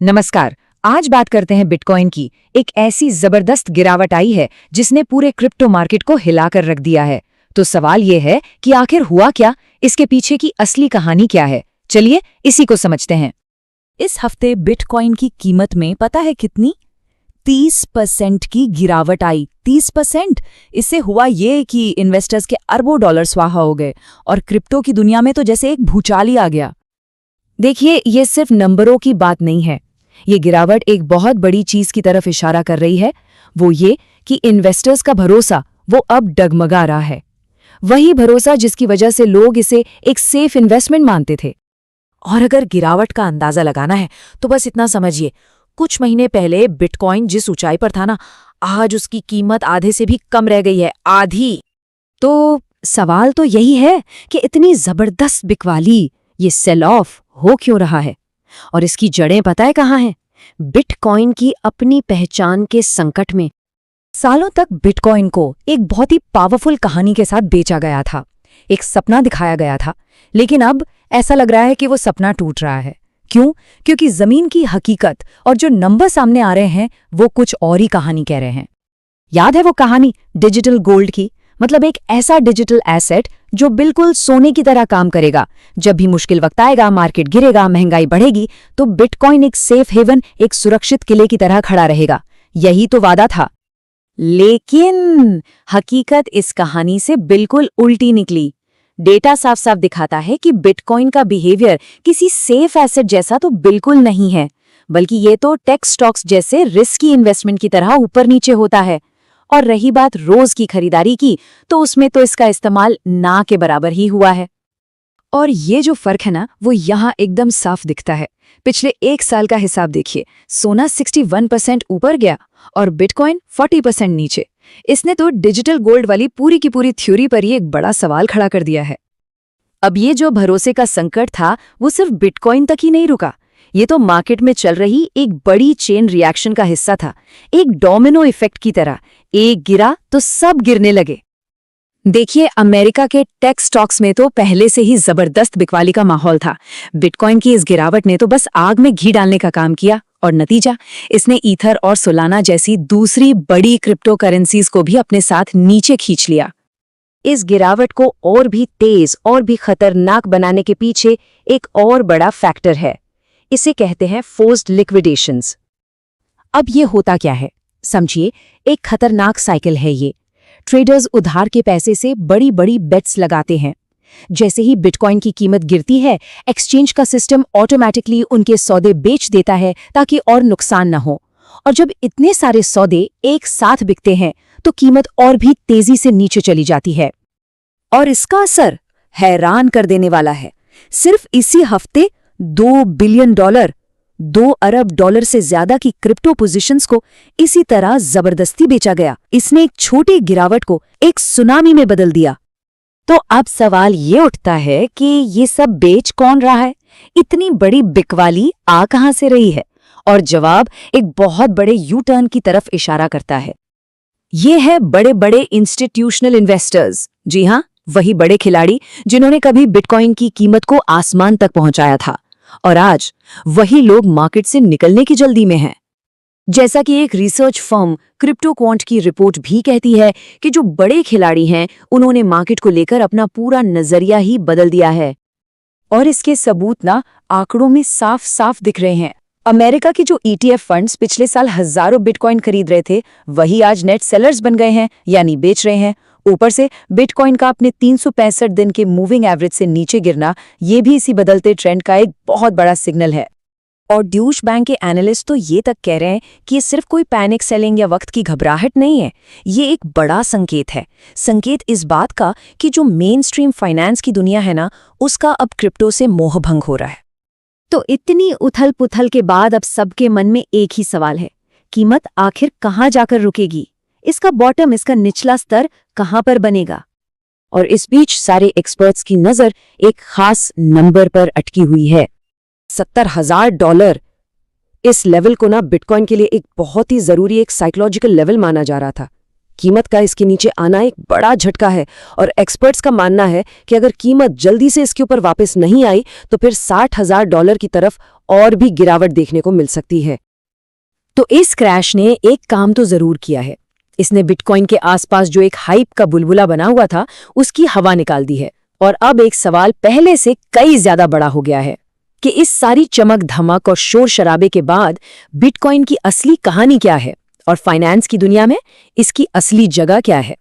नमस्कार। आज बात करते हैं बिटकॉइन की। एक ऐसी जबरदस्त गिरावट आई है जिसने पूरे क्रिप्टो मार्केट को हिलाकर रख दिया है। तो सवाल ये है कि आखिर हुआ क्या, इसके पीछे की असली कहानी क्या है। चलिए इसी को समझते हैं। इस हफ्ते बिटकॉइन की कीमत में पता है कितनी? 30% की गिरावट आई। 30%। इससे हुआ ये कि इन्वेस्टर्स के अरबों डॉलर स्वाहा हो गए और क्रिप्टो की दुनिया में तो जैसे एक भूचाल ही आ गया। देखिए, ये सिर्फ नंबरों की बात नहीं है। ये गिरावट एक बहुत बड़ी चीज की तरफ इशारा कर रही है। वो ये कि इन्वेस्टर्स का भरोसा वो अब डगमगा रहा है। वही भरोसा जिसकी वजह से लोग इसे एक सेफ इन्वेस्टमेंट मानते थे। और अगर गिरावट का अंदाजा लगाना है तो बस इतना समझिए, कुछ महीने पहले बिटकॉइन जिस ऊंचाई पर था ना, आज उसकी कीमत आधे से भी कम रह गई है। आधी। तो सवाल तो यही है कि इतनी जबरदस्त बिकवाली, ये सेल ऑफ हो क्यों रहा है, और इसकी जड़ें पता है कहाँ हैं? बिटकॉइन की अपनी पहचान के संकट में। सालों तक बिटकॉइन को एक बहुत ही पावरफुल कहानी के साथ बेचा गया था, एक सपना दिखाया गया था। लेकिन अब ऐसा लग रहा है कि वो सपना टूट रहा है। क्यों? क्योंकि जमीन की हकीकत और जो नंबर सामने आ रहे हैं वो कुछ और ही कहानी कह रहे हैं। याद है वो कहानी डिजिटल गोल्ड की? मतलब एक ऐसा डिजिटल एसेट जो बिल्कुल सोने की तरह काम करेगा। जब भी मुश्किल वक्त आएगा, मार्केट गिरेगा, महंगाई बढ़ेगी, तो बिटकॉइन एक सेफ हेवन, एक सुरक्षित किले की तरह खड़ा रहेगा। यही तो वादा था। लेकिन हकीकत इस कहानी से बिल्कुल उल्टी निकली। डेटा साफ साफ दिखाता है कि बिटकॉइन का बिहेवियर किसी सेफ एसेट जैसा तो बिल्कुल नहीं है, बल्कि ये तो टेक स्टॉक्स जैसे रिस्की इन्वेस्टमेंट की तरह ऊपर नीचे होता है। और रही बात रोज की खरीदारी की, तो उसमें तो इसका इस्तेमाल ना के बराबर ही हुआ है। और ये जो फर्क है ना, वो यहाँ एकदम साफ दिखता है। पिछले एक साल का हिसाब देखिए, सोना 61% ऊपर गया और बिटकॉइन 40% नीचे। इसने तो डिजिटल गोल्ड वाली पूरी की पूरी थ्योरी पर ही एक बड़ा सवाल खड़ा कर दिया है। अब ये जो भरोसे का संकट था, वो सिर्फ बिटकॉइन तक ही नहीं रुका। ये तो मार्केट में चल रही एक बड़ी चेन रिएक्शन का हिस्सा था, एक डोमिनो इफेक्ट की तरह। एक गिरा तो सब गिरने लगे। देखिए, अमेरिका के टेक स्टॉक्स में तो पहले से ही जबरदस्त बिकवाली का माहौल था। बिटकॉइन की इस गिरावट ने तो बस आग में घी डालने का काम किया, और नतीजा, इसने ईथर और सोलाना जैसी दूसरी बड़ी क्रिप्टो करेंसीज को भी अपने साथ नीचे खींच लिया। इस गिरावट को और भी तेज और भी खतरनाक बनाने के पीछे एक और बड़ा फैक्टर है। इसे कहते हैं फोर्स्ड लिक्विडेशंस। अब ये होता क्या है समझिए, एक खतरनाक साइकिल है ये। ट्रेडर्स उधार के पैसे से बड़ी बड़ी बेट्स लगाते हैं। जैसे ही बिटकॉइन की कीमत गिरती है, एक्सचेंज का सिस्टम ऑटोमेटिकली उनके सौदे बेच देता है ताकि और नुकसान न हो। और जब इतने सारे सौदे एक साथ बिकते हैं तो कीमत और भी तेजी से नीचे चली जाती है। और इसका असर हैरान कर देने वाला है। सिर्फ इसी हफ्ते 2 बिलियन डॉलर, 2 अरब डॉलर से ज्यादा की क्रिप्टो पोजीशंस को इसी तरह जबरदस्ती बेचा गया। इसने एक छोटी गिरावट को एक सुनामी में बदल दिया। तो अब सवाल ये उठता है कि ये सब बेच कौन रहा है? इतनी बड़ी बिकवाली आ कहां से रही है? और जवाब एक बहुत बड़े यू टर्न की तरफ इशारा करता है। ये है बड़े बड़े इंस्टीट्यूशनल इन्वेस्टर्स। जी हाँ, वही बड़े खिलाड़ी जिन्होंने कभी बिटकॉइन की कीमत को आसमान तक पहुंचाया था, और आज वही लोग मार्केट से निकलने की जल्दी में हैं। जैसा कि एक रिसर्च फर्म क्रिप्टो क्वांट की रिपोर्ट भी कहती है कि जो बड़े खिलाड़ी हैं, उन्होंने मार्केट को लेकर अपना पूरा नजरिया ही बदल दिया है। और इसके सबूत ना आंकड़ों में साफ साफ दिख रहे हैं। अमेरिका के जो ETF फंड्स पिछले साल हजारों बिटकॉइन खरीद रहे थे, वही आज नेट सेलर्स बन गए हैं, यानी बेच रहे हैं। ऊपर से बिटकॉइन का अपने 365 दिन के मूविंग एवरेज से नीचे गिरना, ये भी इसी बदलते ट्रेंड का एक बहुत बड़ा सिग्नल है। और ड्यूश बैंक के एनालिस्ट तो ये तक कह रहे हैं कि ये सिर्फ कोई पैनिक सेलिंग या वक्त की घबराहट नहीं है, ये एक बड़ा संकेत है। संकेत इस बात का कि जो मेन स्ट्रीम फाइनेंस की दुनिया है ना, उसका अब क्रिप्टो से मोहभंग हो रहा है। तो इतनी उथल पुथल के बाद अब सबके मन में एक ही सवाल है, कीमत आखिर कहाँ जाकर रुकेगी? इसका बॉटम, इसका निचला स्तर कहाँ पर बनेगा? और इस बीच सारे एक्सपर्ट्स की नजर एक खास नंबर पर अटकी हुई है, $70,000। इस लेवल को ना बिटकॉइन के लिए एक बहुत ही जरूरी एक साइकोलॉजिकल लेवल माना जा रहा था। कीमत का इसके नीचे आना एक बड़ा झटका है और एक्सपर्ट्स का मानना है कि अगर कीमत जल्दी से इसके ऊपर वापस नहीं आई तो फिर $60,000 की तरफ और भी गिरावट देखने को मिल सकती है। तो इस क्रैश ने एक काम तो जरूर किया है। इसने बिटकॉइन के आसपास जो एक हाइप का बुलबुला बना हुआ था उसकी हवा निकाल दी है। और अब एक सवाल पहले से कई ज्यादा बड़ा हो गया है कि इस सारी चमक धमक और शोर शराबे के बाद बिटकॉइन की असली कहानी क्या है और फाइनेंस की दुनिया में इसकी असली जगह क्या है।